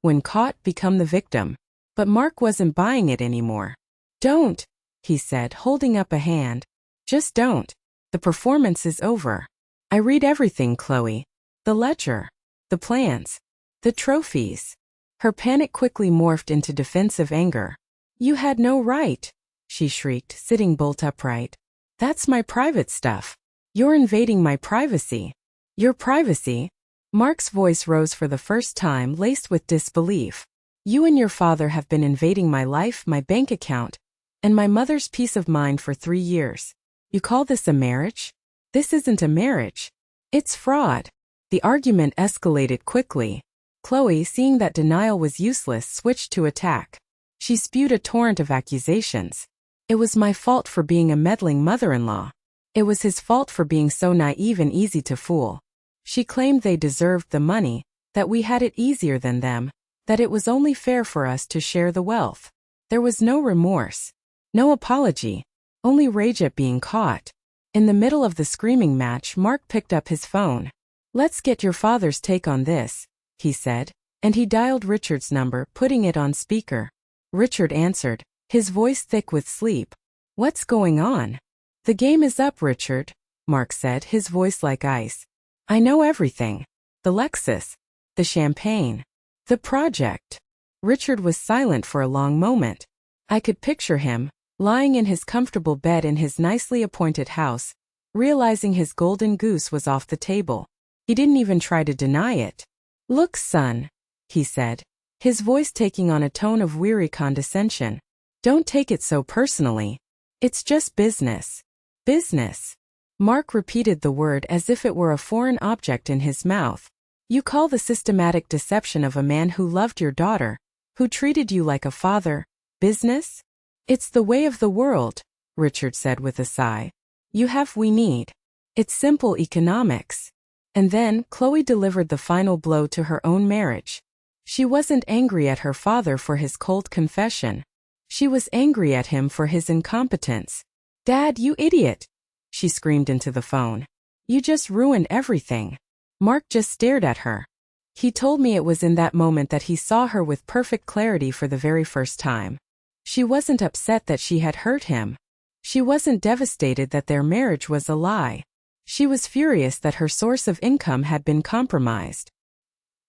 When caught, become the victim. But Mark wasn't buying it anymore. Don't, he said, holding up a hand. Just don't. The performance is over. I read everything, Chloe. The ledger. The plans. The trophies. Her panic quickly morphed into defensive anger. You had no right, she shrieked, sitting bolt upright. That's my private stuff. You're invading my privacy. Your privacy? Mark's voice rose for the first time, laced with disbelief. You and your father have been invading my life, my bank account, and my mother's peace of mind for 3 years. You call this a marriage? This isn't a marriage. It's fraud. The argument escalated quickly. Chloe, seeing that denial was useless, switched to attack. She spewed a torrent of accusations. It was my fault for being a meddling mother-in-law. It was his fault for being so naive and easy to fool. She claimed they deserved the money, that we had it easier than them, that it was only fair for us to share the wealth. There was no remorse, no apology, only rage at being caught. In the middle of the screaming match, Mark picked up his phone. Let's get your father's take on this, he said, and he dialed Richard's number, putting it on speaker. Richard answered, his voice thick with sleep. What's going on? The game is up, Richard, Mark said, his voice like ice. I know everything. The Lexus. The champagne. The project. Richard was silent for a long moment. I could picture him, lying in his comfortable bed in his nicely appointed house, realizing his golden goose was off the table. He didn't even try to deny it. Look, son, he said, his voice taking on a tone of weary condescension. Don't take it so personally. It's just business. Business. Mark repeated the word as if it were a foreign object in his mouth. You call the systematic deception of a man who loved your daughter, who treated you like a father, business? It's the way of the world, Richard said with a sigh. You have we need. It's simple economics. And then Chloe delivered the final blow to her own marriage. She wasn't angry at her father for his cold confession. She was angry at him for his incompetence. Dad, you idiot! She screamed into the phone. You just ruined everything. Mark just stared at her. He told me it was in that moment that he saw her with perfect clarity for the very first time. She wasn't upset that she had hurt him. She wasn't devastated that their marriage was a lie. She was furious that her source of income had been compromised.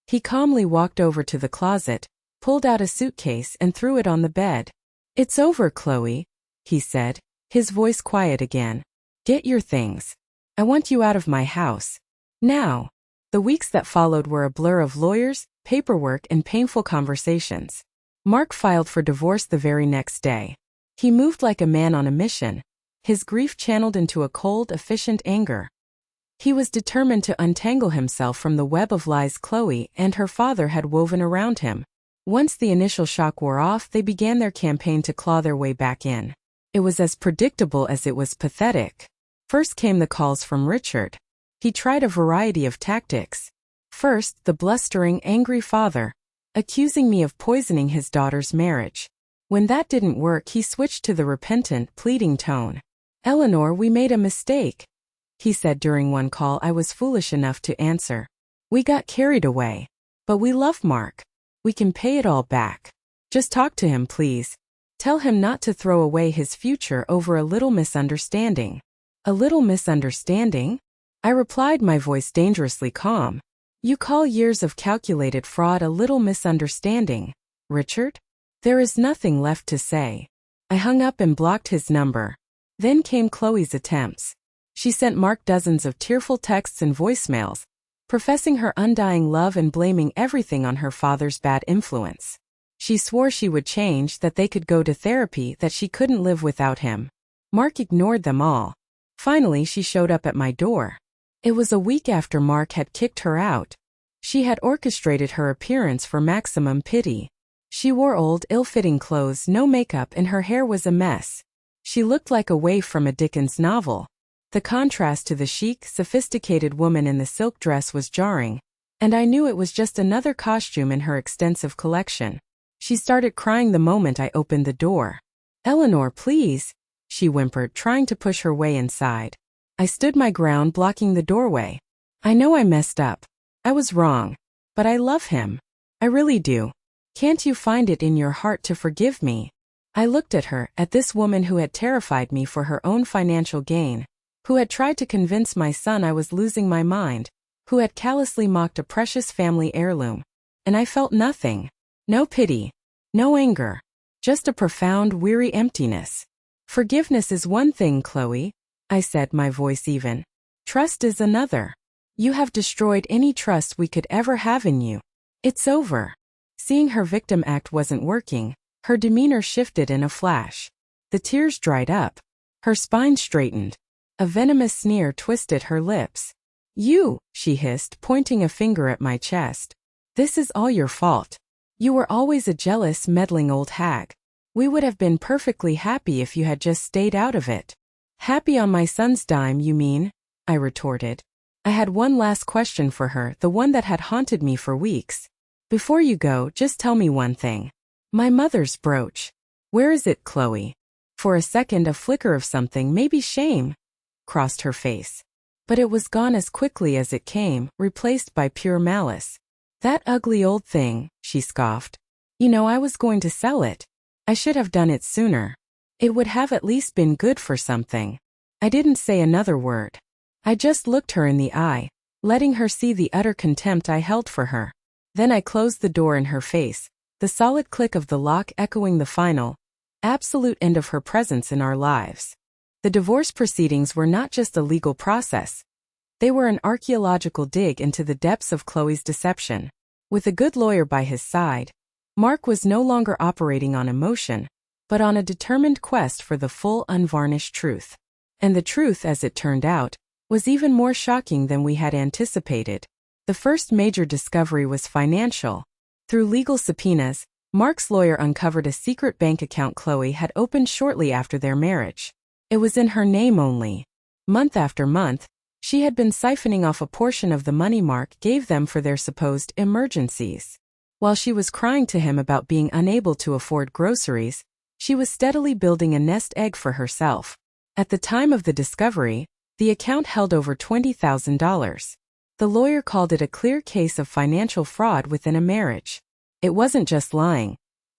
He calmly walked over to the closet, pulled out a suitcase and threw it on the bed. It's over, Chloe, he said, his voice quiet again. Get your things. I want you out of my house. Now. The weeks that followed were a blur of lawyers, paperwork, and painful conversations. Mark filed for divorce the very next day. He moved like a man on a mission, his grief channeled into a cold, efficient anger. He was determined to untangle himself from the web of lies Chloe and her father had woven around him. Once the initial shock wore off, they began their campaign to claw their way back in. It was as predictable as it was pathetic. First came the calls from Richard. He tried a variety of tactics. First, the blustering, angry father, accusing me of poisoning his daughter's marriage. When that didn't work, he switched to the repentant, pleading tone. "Eleanor, we made a mistake," he said during one call I was foolish enough to answer. "We got carried away. But we love Mark. We can pay it all back. Just talk to him, please. Tell him not to throw away his future over a little misunderstanding." "A little misunderstanding?" I replied, my voice dangerously calm. "You call years of calculated fraud a little misunderstanding, Richard?" There is nothing left to say. I hung up and blocked his number. Then came Chloe's attempts. She sent Mark dozens of tearful texts and voicemails, professing her undying love and blaming everything on her father's bad influence. She swore she would change, that they could go to therapy, that she couldn't live without him. Mark ignored them all. Finally, she showed up at my door. It was a week after Mark had kicked her out. She had orchestrated her appearance for maximum pity. She wore old, ill-fitting clothes, no makeup, and her hair was a mess. She looked like a waif from a Dickens novel. The contrast to the chic, sophisticated woman in the silk dress was jarring, and I knew it was just another costume in her extensive collection. She started crying the moment I opened the door. "Eleanor, please," she whimpered, trying to push her way inside. I stood my ground, blocking the doorway. "I know I messed up. I was wrong. But I love him. I really do. Can't you find it in your heart to forgive me?" I looked at her, at this woman who had terrified me for her own financial gain, who had tried to convince my son I was losing my mind, who had callously mocked a precious family heirloom. And I felt nothing. No pity. No anger. Just a profound, weary emptiness. "Forgiveness is one thing, Chloe," I said, my voice even. "Trust is another. You have destroyed any trust we could ever have in you. It's over." Seeing her victim act wasn't working, her demeanor shifted in a flash. The tears dried up. Her spine straightened. A venomous sneer twisted her lips. "You," she hissed, pointing a finger at my chest. "This is all your fault. You were always a jealous, meddling old hag. We would have been perfectly happy if you had just stayed out of it." "Happy on my son's dime, you mean?" I retorted. I had one last question for her, the one that had haunted me for weeks. "Before you go, just tell me one thing. My mother's brooch. Where is it, Chloe?" For a second, a flicker of something, maybe shame, crossed her face. But it was gone as quickly as it came, replaced by pure malice. "That ugly old thing," she scoffed. "You know, I was going to sell it. I should have done it sooner. It would have at least been good for something." I didn't say another word. I just looked her in the eye, letting her see the utter contempt I held for her. Then I closed the door in her face, the solid click of the lock echoing the final, absolute end of her presence in our lives. The divorce proceedings were not just a legal process. They were an archaeological dig into the depths of Chloe's deception. With a good lawyer by his side, Mark was no longer operating on emotion, but on a determined quest for the full, unvarnished truth. And the truth, as it turned out, was even more shocking than we had anticipated. The first major discovery was financial. Through legal subpoenas, Mark's lawyer uncovered a secret bank account Chloe had opened shortly after their marriage. It was in her name only. Month after month, she had been siphoning off a portion of the money Mark gave them for their supposed emergencies. While she was crying to him about being unable to afford groceries, she was steadily building a nest egg for herself. At the time of the discovery, the account held over $20,000. The lawyer called it a clear case of financial fraud within a marriage. It wasn't just lying.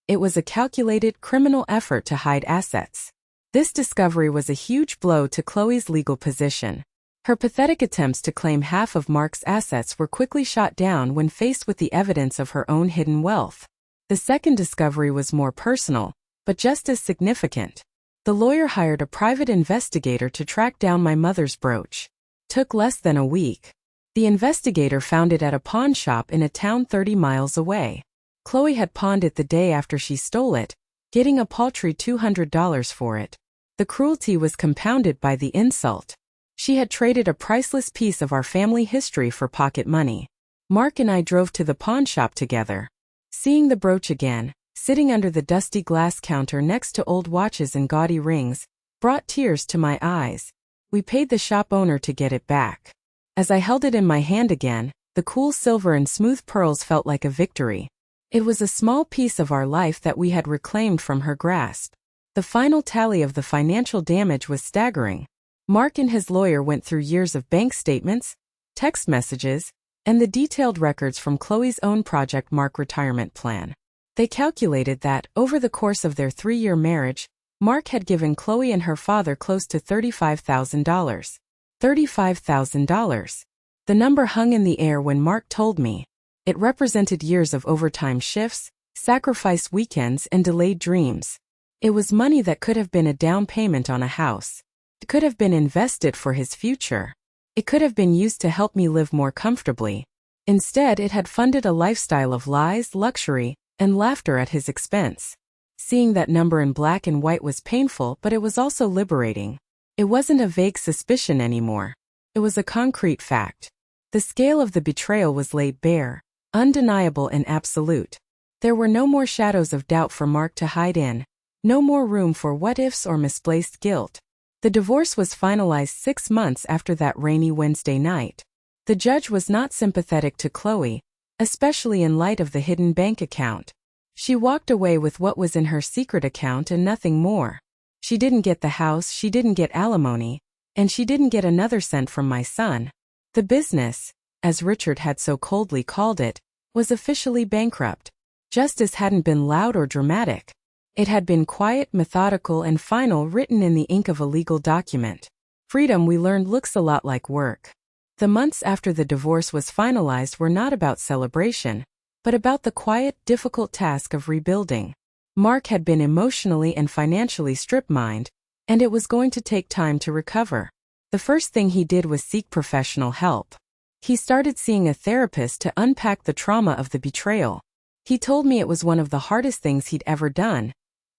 It was a calculated, criminal effort to hide assets. This discovery was a huge blow to Chloe's legal position. Her pathetic attempts to claim half of Mark's assets were quickly shot down when faced with the evidence of her own hidden wealth. The second discovery was more personal, but just as significant. The lawyer hired a private investigator to track down my mother's brooch. Took less than a week. The investigator found it at a pawn shop in a town 30 miles away. Chloe had pawned it the day after she stole it, getting a paltry $200 for it. The cruelty was compounded by the insult. She had traded a priceless piece of our family history for pocket money. Mark and I drove to the pawn shop together. Seeing the brooch again, sitting under the dusty glass counter next to old watches and gaudy rings, brought tears to my eyes. We paid the shop owner to get it back. As I held it in my hand again, the cool silver and smooth pearls felt like a victory. It was a small piece of our life that we had reclaimed from her grasp. The final tally of the financial damage was staggering. Mark and his lawyer went through years of bank statements, text messages, and the detailed records from Chloe's own Project Mark retirement plan. They calculated that, over the course of their 3-year marriage, Mark had given Chloe and her father close to $35,000. $35,000. The number hung in the air when Mark told me. It represented years of overtime shifts, sacrificed weekends, and delayed dreams. It was money that could have been a down payment on a house. It could have been invested for his future. It could have been used to help me live more comfortably. Instead, it had funded a lifestyle of lies, luxury, and laughter at his expense. Seeing that number in black and white was painful, but it was also liberating. It wasn't a vague suspicion anymore. It was a concrete fact. The scale of the betrayal was laid bare, undeniable and absolute. There were no more shadows of doubt for Mark to hide in, no more room for what-ifs or misplaced guilt. The divorce was finalized 6 months after that rainy Wednesday night. The judge was not sympathetic to Chloe, especially in light of the hidden bank account. She walked away with what was in her secret account and nothing more. She didn't get the house, she didn't get alimony, and she didn't get another cent from my son. The business, as Richard had so coldly called it, was officially bankrupt. Justice hadn't been loud or dramatic. It had been quiet, methodical, and final, written in the ink of a legal document. Freedom, we learned, looks a lot like work. The months after the divorce was finalized were not about celebration, but about the quiet, difficult task of rebuilding. Mark had been emotionally and financially strip-mined, and it was going to take time to recover. The first thing he did was seek professional help. He started seeing a therapist to unpack the trauma of the betrayal. He told me it was one of the hardest things he'd ever done,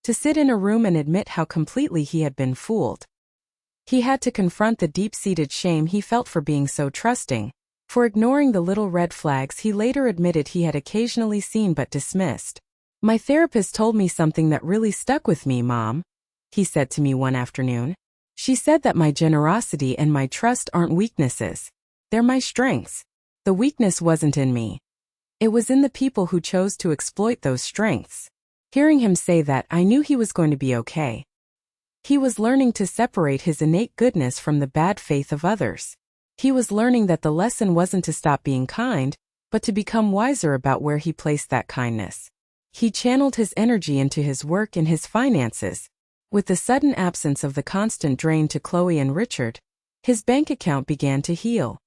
to sit in a room and admit how completely he had been fooled. He had to confront the deep-seated shame he felt for being so trusting, for ignoring the little red flags he later admitted he had occasionally seen but dismissed. "My therapist told me something that really stuck with me, Mom," he said to me one afternoon. "She said that my generosity and my trust aren't weaknesses. They're my strengths. The weakness wasn't in me. It was in the people who chose to exploit those strengths." Hearing him say that, I knew he was going to be okay. He was learning to separate his innate goodness from the bad faith of others. He was learning that the lesson wasn't to stop being kind, but to become wiser about where he placed that kindness. He channeled his energy into his work and his finances. With the sudden absence of the constant drain to Chloe and Richard, his bank account began to heal.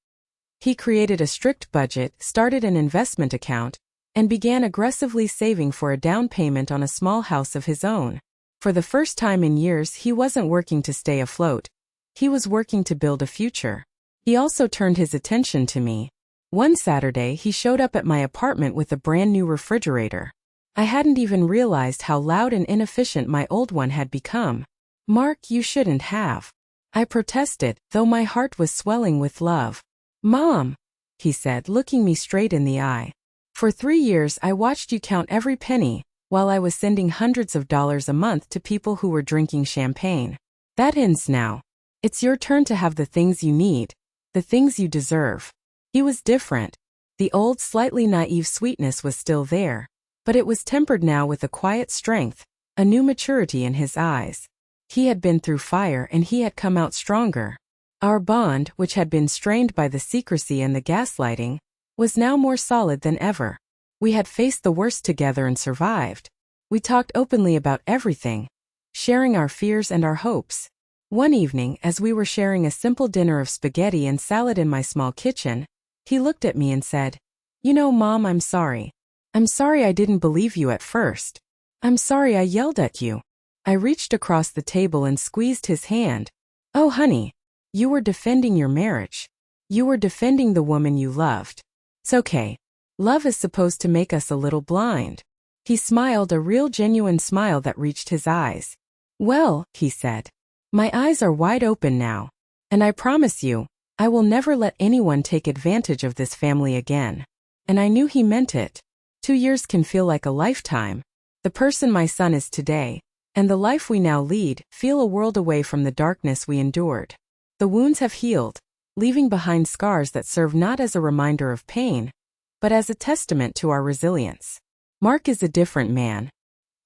He created a strict budget, started an investment account, and began aggressively saving for a down payment on a small house of his own. For the first time in years, he wasn't working to stay afloat. He was working to build a future. He also turned his attention to me. One Saturday, he showed up at my apartment with a brand new refrigerator. I hadn't even realized how loud and inefficient my old one had become. "Mark, you shouldn't have." I protested, though my heart was swelling with love. "Mom," he said, looking me straight in the eye. "For 3 years I watched you count every penny, while I was sending hundreds of dollars a month to people who were drinking champagne. That ends now. It's your turn to have the things you need, the things you deserve." He was different. The old, slightly naive sweetness was still there, but it was tempered now with a quiet strength, a new maturity in his eyes. He had been through fire and he had come out stronger. Our bond, which had been strained by the secrecy and the gaslighting, was now more solid than ever. We had faced the worst together and survived. We talked openly about everything, sharing our fears and our hopes. One evening, as we were sharing a simple dinner of spaghetti and salad in my small kitchen, he looked at me and said, "You know, Mom, I'm sorry. I'm sorry I didn't believe you at first. I'm sorry I yelled at you." I reached across the table and squeezed his hand. "Oh, honey, you were defending your marriage. You were defending the woman you loved. It's okay. Love is supposed to make us a little blind." He smiled, a real genuine smile that reached his eyes. "Well," he said, "my eyes are wide open now. And I promise you, I will never let anyone take advantage of this family again." And I knew he meant it. 2 years can feel like a lifetime. The person my son is today, and the life we now lead, feel a world away from the darkness we endured. The wounds have healed, leaving behind scars that serve not as a reminder of pain, but as a testament to our resilience. Mark is a different man.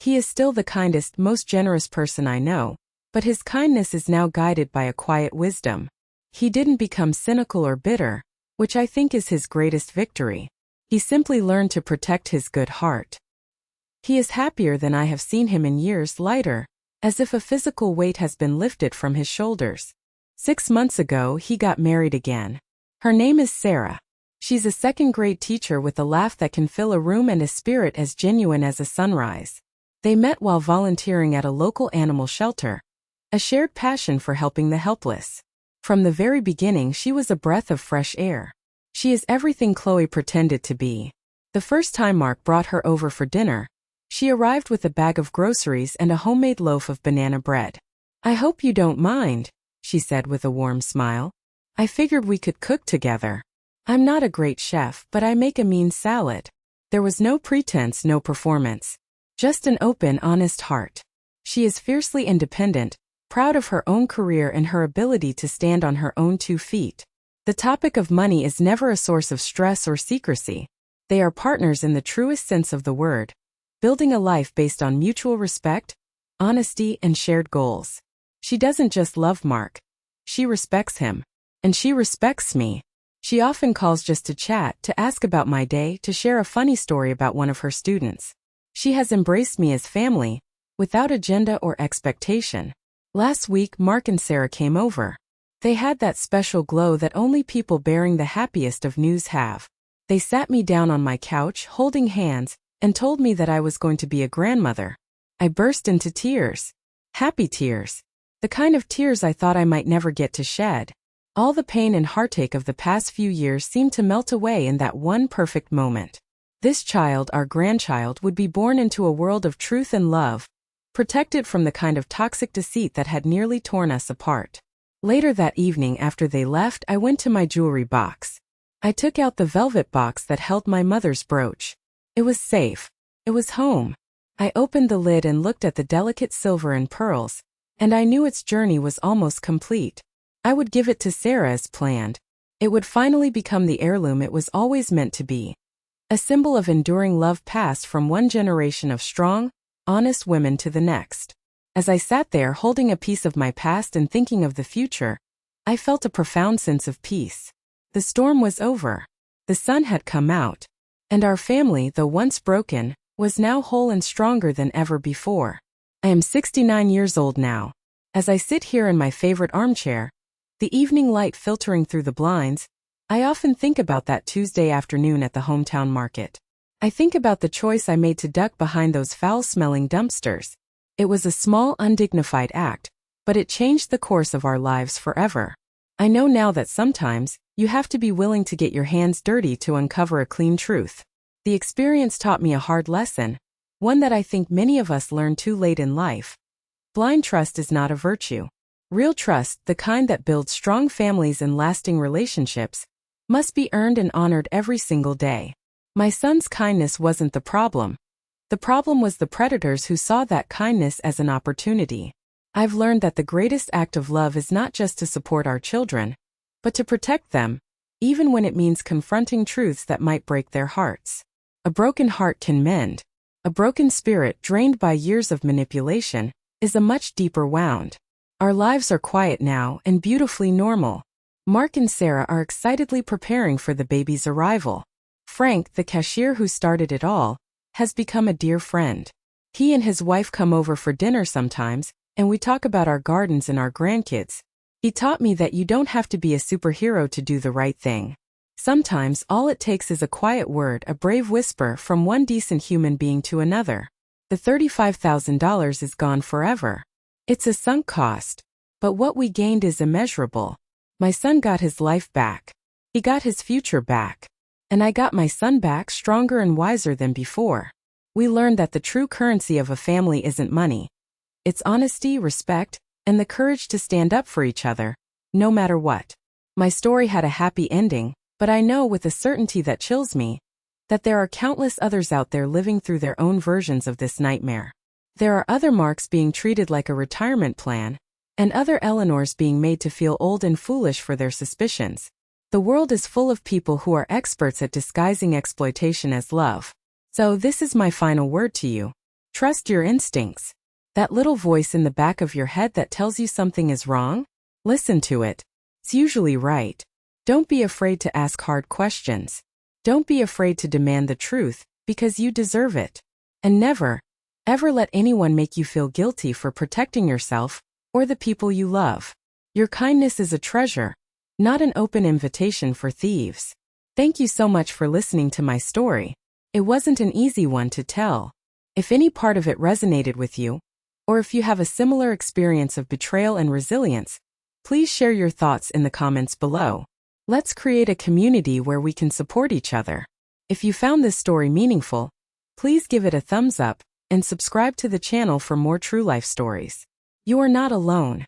He is still the kindest, most generous person I know, but his kindness is now guided by a quiet wisdom. He didn't become cynical or bitter, which I think is his greatest victory. He simply learned to protect his good heart. He is happier than I have seen him in years, lighter, as if a physical weight has been lifted from his shoulders. 6 months ago, he got married again. Her name is Sarah. She's a second-grade teacher with a laugh that can fill a room and a spirit as genuine as a sunrise. They met while volunteering at a local animal shelter, a shared passion for helping the helpless. From the very beginning, she was a breath of fresh air. She is everything Chloe pretended to be. The first time Mark brought her over for dinner, she arrived with a bag of groceries and a homemade loaf of banana bread. "I hope you don't mind," she said with a warm smile. "I figured we could cook together. I'm not a great chef, but I make a mean salad." There was no pretense, no performance. Just an open, honest heart. She is fiercely independent, proud of her own career and her ability to stand on her own 2 feet. The topic of money is never a source of stress or secrecy. They are partners in the truest sense of the word, building a life based on mutual respect, honesty, and shared goals. She doesn't just love Mark. She respects him. And she respects me. She often calls just to chat, to ask about my day, to share a funny story about one of her students. She has embraced me as family, without agenda or expectation. Last week, Mark and Sarah came over. They had that special glow that only people bearing the happiest of news have. They sat me down on my couch, holding hands, and told me that I was going to be a grandmother. I burst into tears. Happy tears. The kind of tears I thought I might never get to shed. All the pain and heartache of the past few years seemed to melt away in that one perfect moment. This child, our grandchild, would be born into a world of truth and love, protected from the kind of toxic deceit that had nearly torn us apart. Later that evening, after they left, I went to my jewelry box. I took out the velvet box that held my mother's brooch. It was safe. It was home. I opened the lid and looked at the delicate silver and pearls, and I knew its journey was almost complete. I would give it to Sarah as planned. It would finally become the heirloom it was always meant to be. A symbol of enduring love passed from one generation of strong, honest women to the next. As I sat there holding a piece of my past and thinking of the future, I felt a profound sense of peace. The storm was over. The sun had come out. And our family, though once broken, was now whole and stronger than ever before. I am 69 years old now. As I sit here in my favorite armchair, the evening light filtering through the blinds, I often think about that Tuesday afternoon at the hometown market. I think about the choice I made to duck behind those foul-smelling dumpsters. It was a small, undignified act, but it changed the course of our lives forever. I know now that sometimes, you have to be willing to get your hands dirty to uncover a clean truth. The experience taught me a hard lesson, one that I think many of us learn too late in life. Blind trust is not a virtue. Real trust, the kind that builds strong families and lasting relationships, must be earned and honored every single day. My son's kindness wasn't the problem. The problem was the predators who saw that kindness as an opportunity. I've learned that the greatest act of love is not just to support our children, but to protect them, even when it means confronting truths that might break their hearts. A broken heart can mend. A broken spirit, drained by years of manipulation, is a much deeper wound. Our lives are quiet now and beautifully normal. Mark and Sarah are excitedly preparing for the baby's arrival. Frank, the cashier who started it all, has become a dear friend. He and his wife come over for dinner sometimes, and we talk about our gardens and our grandkids. He taught me that you don't have to be a superhero to do the right thing. Sometimes all it takes is a quiet word, a brave whisper from one decent human being to another. The $35,000 is gone forever. It's a sunk cost. But what we gained is immeasurable. My son got his life back. He got his future back. And I got my son back stronger and wiser than before. We learned that the true currency of a family isn't money. It's honesty, respect, and the courage to stand up for each other, no matter what. My story had a happy ending, but I know with a certainty that chills me, that there are countless others out there living through their own versions of this nightmare. There are other Marks being treated like a retirement plan, and other Eleanors being made to feel old and foolish for their suspicions. The world is full of people who are experts at disguising exploitation as love. So this is my final word to you. Trust your instincts. That little voice in the back of your head that tells you something is wrong? Listen to it. It's usually right. Don't be afraid to ask hard questions. Don't be afraid to demand the truth, because you deserve it. And never, ever let anyone make you feel guilty for protecting yourself or the people you love. Your kindness is a treasure, not an open invitation for thieves. Thank you so much for listening to my story. It wasn't an easy one to tell. If any part of it resonated with you, or if you have a similar experience of betrayal and resilience, please share your thoughts in the comments below. Let's create a community where we can support each other. If you found this story meaningful, please give it a thumbs up and subscribe to the channel for more true life stories. You are not alone.